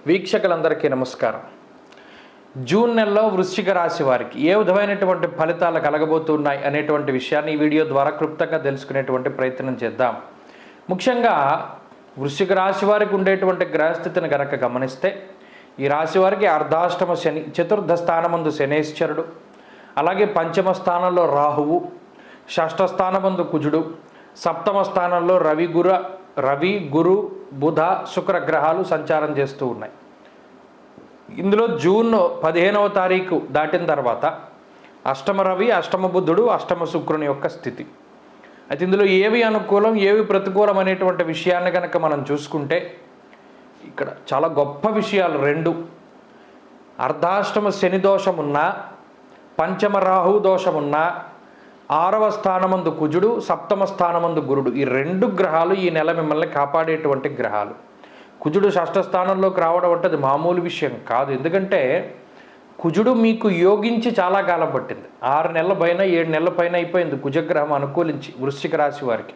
వీక్షకులందరికీ నమస్కారం. జూన్ నెలలో వృశ్చిక రాశి వారికి ఏ విధమైనటువంటి ఫలితాలు కలగబోతున్నాయి అనేటువంటి విషయాన్ని ఈ వీడియో ద్వారా క్లుప్తంగా తెలుసుకునేటువంటి ప్రయత్నం చేద్దాం. ముఖ్యంగా వృశ్చిక రాశి వారికి ఉండేటువంటి గ్రహస్థితిని గనక గమనిస్తే ఈ రాశి వారికి అర్ధాష్టమ శని, చతుర్థ స్థానమందు శనేశ్వరుడు, అలాగే పంచమ స్థానంలో రాహువు, షష్ఠ స్థానమందు కుజుడు, సప్తమ స్థానంలో రవి గురు బుధ శుక్ర గ్రహాలు సంచారం చేస్తూ ఉన్నాయి. ఇందులో జూన్ 15వ తారీఖు దాటిన తర్వాత అష్టమ రవి, అష్టమ బుధుడు, అష్టమ శుక్రుని యొక్క స్థితి. అయితే ఇందులో ఏవి అనుకూలం ఏవి ప్రతికూలం అనేటువంటి విషయాన్ని కనుక మనం చూసుకుంటే ఇక్కడ చాలా గొప్ప విషయాలు రెండు. అర్ధాష్టమ శని దోషమున్నా, పంచమ రాహు దోషమున్నా, 6వ స్థానమందు కుజుడు, సప్తమ స్థానమందు గురుడు, ఈ రెండు గ్రహాలు ఈ నెల మిమ్మల్ని కాపాడేటువంటి గ్రహాలు. కుజుడు షష్ఠ స్థానంలోకి రావడం అంటే అది మామూలు విషయం కాదు. ఎందుకంటే కుజుడు మీకు యోగించి చాలా కాలం పట్టింది. 6 నెలల పైన 7 నెలల పైన అయిపోయింది కుజగ్రహం అనుకూలించి వృశ్చిక రాశి వారికి.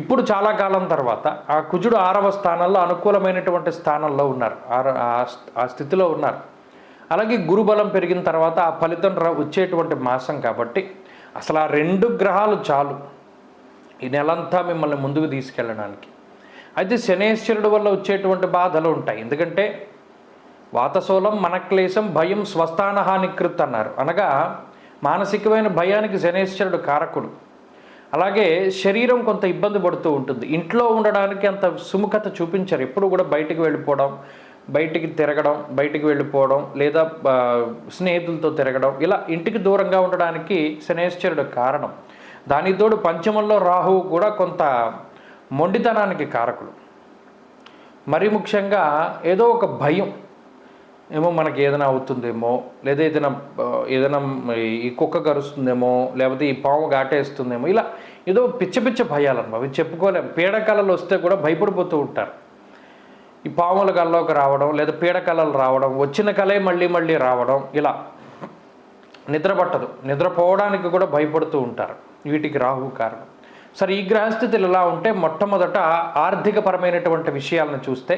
ఇప్పుడు చాలా కాలం తర్వాత ఆ కుజుడు 6వ స్థానంలో అనుకూలమైనటువంటి స్థానంలో ఉన్నారు, ఆ స్థితిలో ఉన్నారు. అలాగే గురుబలం పెరిగిన తర్వాత ఆ ఫలితం వచ్చేటువంటి మాసం కాబట్టి అసలు ఆ రెండు గ్రహాలు చాలు ఈ నెలంతా మిమ్మల్ని ముందుకు తీసుకెళ్ళడానికి. అయితే శనేశ్వరుడు వల్ల వచ్చేటువంటి బాధలు ఉంటాయి. ఎందుకంటే వాతశూలం మనక్లేశం భయం స్వస్థానహానికృత్ అన్నారు. అనగా మానసికమైన భయానికి శనేశ్వరుడు కారకుడు. అలాగే శరీరం కొంత ఇబ్బంది పడుతూ ఉంటుంది. ఇంట్లో ఉండడానికి అంత సుముఖత చూపించరు. ఎప్పుడు కూడా బయటికి వెళ్ళిపోవడం, బయటికి తిరగడం, బయటికి వెళ్ళిపోవడం, లేదా స్నేహితులతో తిరగడం, ఇలా ఇంటికి దూరంగా ఉండడానికి శనేశ్వరుడు కారణం. దానికి తోడు పంచమంలో రాహువు కూడా కొంత మొండితనానికి కారకుడు. మరి ముఖ్యంగా ఏదో ఒక భయం, ఏమో మనకి ఏదైనా అవుతుందేమో, లేదా ఏదైనా ఈ కుక్క కరుస్తుందేమో, లేకపోతే ఈ పాము ఘాటేస్తుందేమో, ఇలా ఏదో పిచ్చ భయాలన్నమాట. అవి చెప్పుకోలేము. పీడకలలు వస్తే కూడా భయపడిపోతూ ఉంటారు. ఈ పాముల కల్లోకి రావడం, లేదా పీడకలలు రావడం, వచ్చిన కలే మళ్ళీ రావడం, ఇలా నిద్ర పట్టదు, నిద్రపోవడానికి కూడా భయపడుతూ ఉంటారు. వీటికి రాహువు కారణం. సరే, ఈ గ్రహస్థితులు ఎలా ఉంటే మొట్టమొదట ఆర్థికపరమైనటువంటి విషయాలను చూస్తే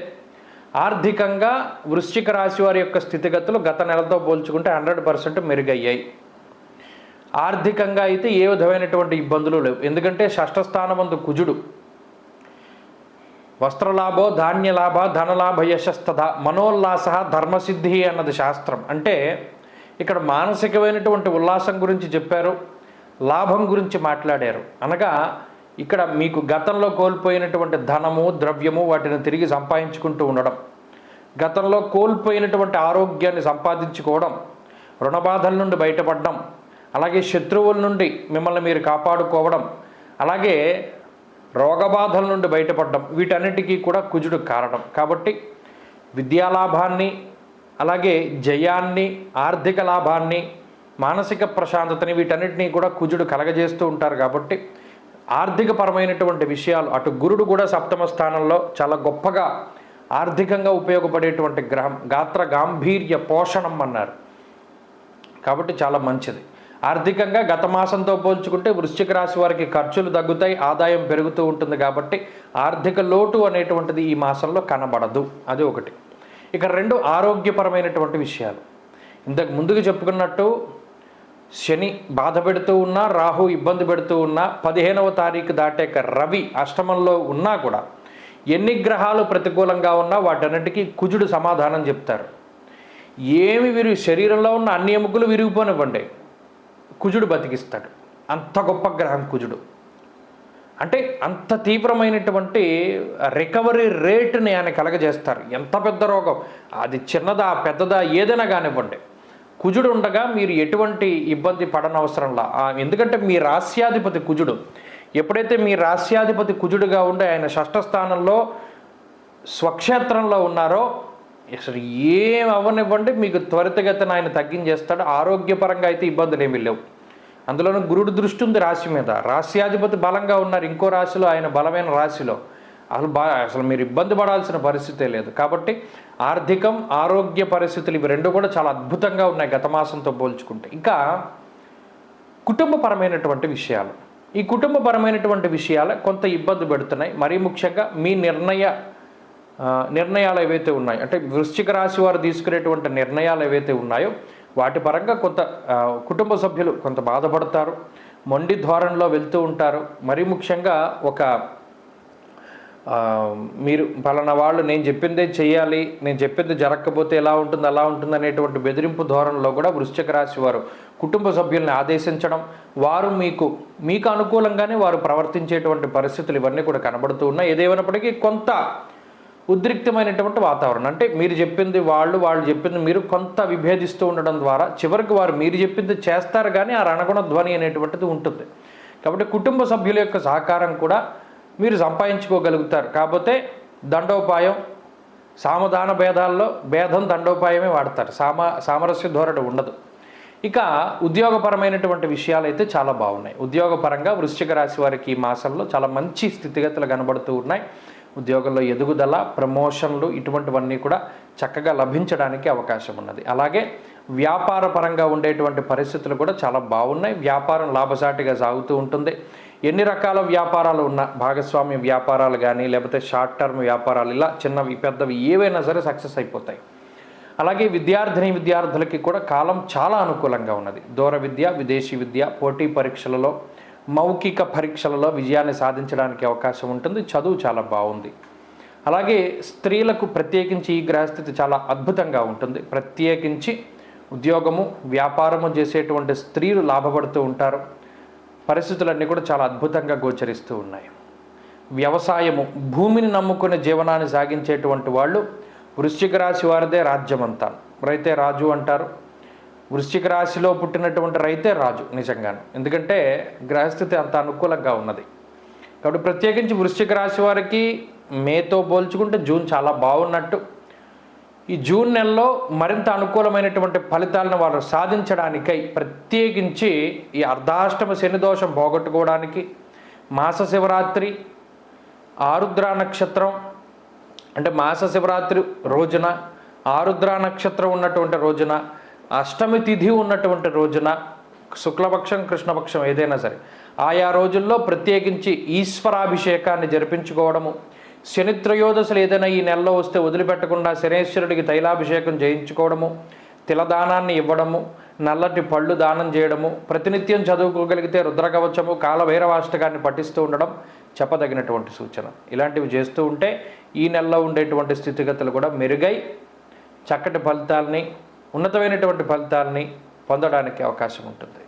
ఆర్థికంగా వృశ్చిక రాశి వారి యొక్క స్థితిగతులు గత నెలతో పోల్చుకుంటే 100% మెరుగయ్యాయి. ఆర్థికంగా అయితే ఏ విధమైనటువంటి ఇబ్బందులు లేవు. ఎందుకంటే షష్ఠ స్థానమందు కుజుడు, వస్త్రలాభో ధాన్యలాభ ధనలాభ యశస్తథ మనోల్లాస ధర్మసిద్ధి అన్నది శాస్త్రం. అంటే ఇక్కడ మానసికమైనటువంటి ఉల్లాసం గురించి చెప్పారు, లాభం గురించి మాట్లాడారు. అనగా ఇక్కడ మీకు గతంలో కోల్పోయినటువంటి ధనము ద్రవ్యము వాటిని తిరిగి సంపాదించుకుంటూ ఉండడం, గతంలో కోల్పోయినటువంటి ఆరోగ్యాన్ని సంపాదించుకోవడం, రుణబాధల నుండి బయటపడడం, అలాగే శత్రువుల నుండి మిమ్మల్ని మీరు కాపాడుకోవడం, అలాగే రోగబాధల నుండి బయటపడడం, వీటన్నిటికీ కూడా కుజుడు కారణం. కాబట్టి విద్యాలాభాన్ని, అలాగే జయాన్ని, ఆర్థిక లాభాన్ని, మానసిక ప్రశాంతతని, వీటన్నిటినీ కూడా కుజుడు కలగజేస్తూ ఉంటారు. కాబట్టి ఆర్థికపరమైనటువంటి విషయాలు, అటు గురుడు కూడా సప్తమ స్థానంలో చాలా గొప్పగా ఆర్థికంగా ఉపయోగపడేటువంటి గ్రహం. గాత్ర గాంభీర్య పోషణం అన్నారు. కాబట్టి చాలా మంచిది. ఆర్థికంగా గత మాసంతో పోల్చుకుంటే వృశ్చిక రాశి వారికి ఖర్చులు తగ్గుతాయి, ఆదాయం పెరుగుతూ ఉంటుంది. కాబట్టి ఆర్థిక లోటు అనేటువంటిది ఈ మాసంలో కనబడదు. అది ఒకటి. ఇక రెండు, ఆరోగ్యపరమైనటువంటి విషయాలు. ఇంతకు ముందుకు చెప్పుకున్నట్టు శని బాధ పెడుతూ ఉన్నా, రాహు ఇబ్బంది పెడుతూ ఉన్నా, 15వ తారీఖు దాటాక రవి అష్టమంలో ఉన్నా కూడా ఎన్ని గ్రహాలు ప్రతికూలంగా ఉన్నా వాటన్నిటికీ కుజుడు సమాధానం చెప్తారు. ఏమి శరీరంలో ఉన్న అన్ని ఎముకలు విరిగిపోనివ్వండి, కుజుడు బతికిస్తాడు. అంత గొప్ప గ్రహం కుజుడు. అంటే అంత తీవ్రమైనటువంటి రికవరీ రేటుని ఆయన కలగజేస్తారు. ఎంత పెద్ద రోగం, అది చిన్నదా పెద్దదా ఏదైనా కానివ్వండి, కుజుడు ఉండగా మీరు ఎటువంటి ఇబ్బంది పడనవసరంలా. ఎందుకంటే మీ రాస్యాధిపతి కుజుడు. ఎప్పుడైతే మీ రాస్యాధిపతి కుజుడుగా ఉండి ఆయన షష్ఠ స్థానంలో స్వక్షేత్రంలో ఉన్నారో అసలు ఏం అవ్వనివ్వండి, మీకు త్వరితగతిన ఆయన తగ్గించేస్తాడు. ఆరోగ్యపరంగా అయితే ఇబ్బందులు ఏమీ లేవు. అందులోనూ గురుడు దృష్టి ఉంది రాశి మీద. రాశ్యాధిపతి బలంగా ఉన్నారు ఇంకో రాశిలో, ఆయన బలమైన రాశిలో. అసలు మీరు ఇబ్బంది పడాల్సిన పరిస్థితే లేదు. కాబట్టి ఆర్థికం, ఆరోగ్య పరిస్థితులు ఇవి రెండు కూడా చాలా అద్భుతంగా ఉన్నాయి గత మాసంతో పోల్చుకుంటే. ఇంకా కుటుంబపరమైనటువంటి విషయాలు, ఈ కుటుంబపరమైనటువంటి విషయాలు కొంత ఇబ్బంది పెడుతున్నాయి. మరీ ముఖ్యంగా మీ నిర్ణయ నిర్ణయాలు ఏవైతే ఉన్నాయో, అంటే వృశ్చిక రాశి వారు తీసుకునేటువంటి నిర్ణయాలు ఏవైతే ఉన్నాయో వాటి పరంగా కొంత కుటుంబ సభ్యులు కొంత బాధపడతారు, మొండి ధోరణిలో వెళ్తూ ఉంటారు. మరీ ముఖ్యంగా ఒక మీరు పలానా వాళ్ళు నేను చెప్పిందే చెయ్యాలి, నేను చెప్పింది జరగకపోతే ఎలా ఉంటుంది అలా ఉంటుంది అనేటువంటి బెదిరింపు ధోరణిలో కూడా వృశ్చిక రాశి వారు కుటుంబ సభ్యుల్ని ఆదేశించడం, వారు మీకు అనుకూలంగానే వారు ప్రవర్తించేటువంటి పరిస్థితులు ఇవన్నీ కూడా కనబడుతూ ఉన్నాయి. ఏదేమైనప్పటికీ కొంత ఉద్రిక్తమైనటువంటి వాతావరణం, అంటే మీరు చెప్పింది వాళ్ళు చెప్పింది మీరు కొంత విభేదిస్తూ ఉండడం ద్వారా చివరికి వారు మీరు చెప్పింది చేస్తారు కానీ ఆ రణగుణ ధ్వని అనేటువంటిది ఉంటుంది. కాబట్టి కుటుంబ సభ్యుల యొక్క సహకారం కూడా మీరు సంపాదించుకోగలుగుతారు. కాకపోతే దండోపాయం, సామధాన భేదాల్లో భేదం దండోపాయమే వాడతారు, సామరస్య ధోరణి ఉండదు. ఇక ఉద్యోగపరమైనటువంటి విషయాలు అయితే చాలా బాగున్నాయి. ఉద్యోగపరంగా వృశ్చిక రాశి వారికి ఈ మాసంలో చాలా మంచి స్థితిగతులు కనబడుతూ ఉన్నాయి. ఉద్యోగంలో ఎదుగుదల, ప్రమోషన్లు ఇటువంటివన్నీ కూడా చక్కగా లభించడానికి అవకాశం ఉన్నది. అలాగే వ్యాపార పరంగా ఉండేటువంటి పరిస్థితులు కూడా చాలా బాగున్నాయి. వ్యాపారం లాభసాటిగా సాగుతూ ఉంటుంది. ఎన్ని రకాల వ్యాపారాలు ఉన్నా, భాగస్వామ్య వ్యాపారాలు కానీ లేకపోతే షార్ట్ టర్మ్ వ్యాపారాలు, ఇలా చిన్నవి పెద్దవి ఏవైనా సరే సక్సెస్ అయిపోతాయి. అలాగే విద్యార్థులకి కూడా కాలం చాలా అనుకూలంగా ఉన్నది. దూర విద్య, విదేశీ విద్య, పోటీ పరీక్షలలో, మౌఖిక పరీక్షలలో విజయాన్ని సాధించడానికి అవకాశం ఉంటుంది. చదువు చాలా బాగుంది. అలాగే స్త్రీలకు ప్రత్యేకించి ఈ గ్రహస్థితి చాలా అద్భుతంగా ఉంటుంది. ప్రత్యేకించి ఉద్యోగము, వ్యాపారము చేసేటువంటి స్త్రీలు లాభపడుతూ ఉంటారు. పరిస్థితులన్నీ కూడా చాలా అద్భుతంగా గోచరిస్తూ ఉన్నాయి. వ్యవసాయము, భూమిని నమ్ముకునే జీవనాన్ని సాగించేటువంటి వాళ్ళు వృశ్చిక రాశి వారిదే రాజ్యం అంటారు. రైతే రాజు అంటారు. వృశ్చిక రాశిలో పుట్టినటువంటి రైతే రాజు నిజంగానే, ఎందుకంటే గ్రహస్థితి అంత అనుకూలంగా ఉన్నది. కాబట్టి ప్రత్యేకించి వృశ్చిక రాశి వారికి మేతో పోల్చుకుంటే జూన్ చాలా బాగున్నట్టు. ఈ జూన్ నెలలో మరింత అనుకూలమైనటువంటి ఫలితాలను వారు సాధించడానికై ప్రత్యేకించి ఈ అర్ధాష్టమ శని దోషం పోగొట్టుకోవడానికి మాస శివరాత్రి, ఆరుద్ర నక్షత్రం, అంటే మాస శివరాత్రి రోజున, ఆరుద్ర నక్షత్రం ఉన్నటువంటి రోజున, అష్టమి తిథి ఉన్నటువంటి రోజున, శుక్లపక్షం కృష్ణపక్షం ఏదైనా సరే ఆయా రోజుల్లో ప్రత్యేకించి ఈశ్వరాభిషేకాన్ని జరిపించుకోవడము, శని త్రయోదశులు ఏదైనా ఈ నెలలో వస్తే వదిలిపెట్టకుండా శనేశ్వరుడికి తైలాభిషేకం చేయించుకోవడము, తిలదానాన్ని ఇవ్వడము, నల్లటి పళ్ళు దానం చేయడము, ప్రతినిత్యం చదువుకోగలిగితే రుద్రకవచము, కాలభైరవాష్టకాన్ని పఠిస్తూ ఉండడం చెప్పదగినటువంటి సూచన. ఇలాంటివి చేస్తూ ఉంటే ఈ నెలలో ఉండేటువంటి స్థితిగతులు కూడా మెరుగై చక్కటి ఫలితాలని, ఉన్నతమైనటువంటి ఫలితాలని పొందడానికి అవకాశం ఉంటుంది.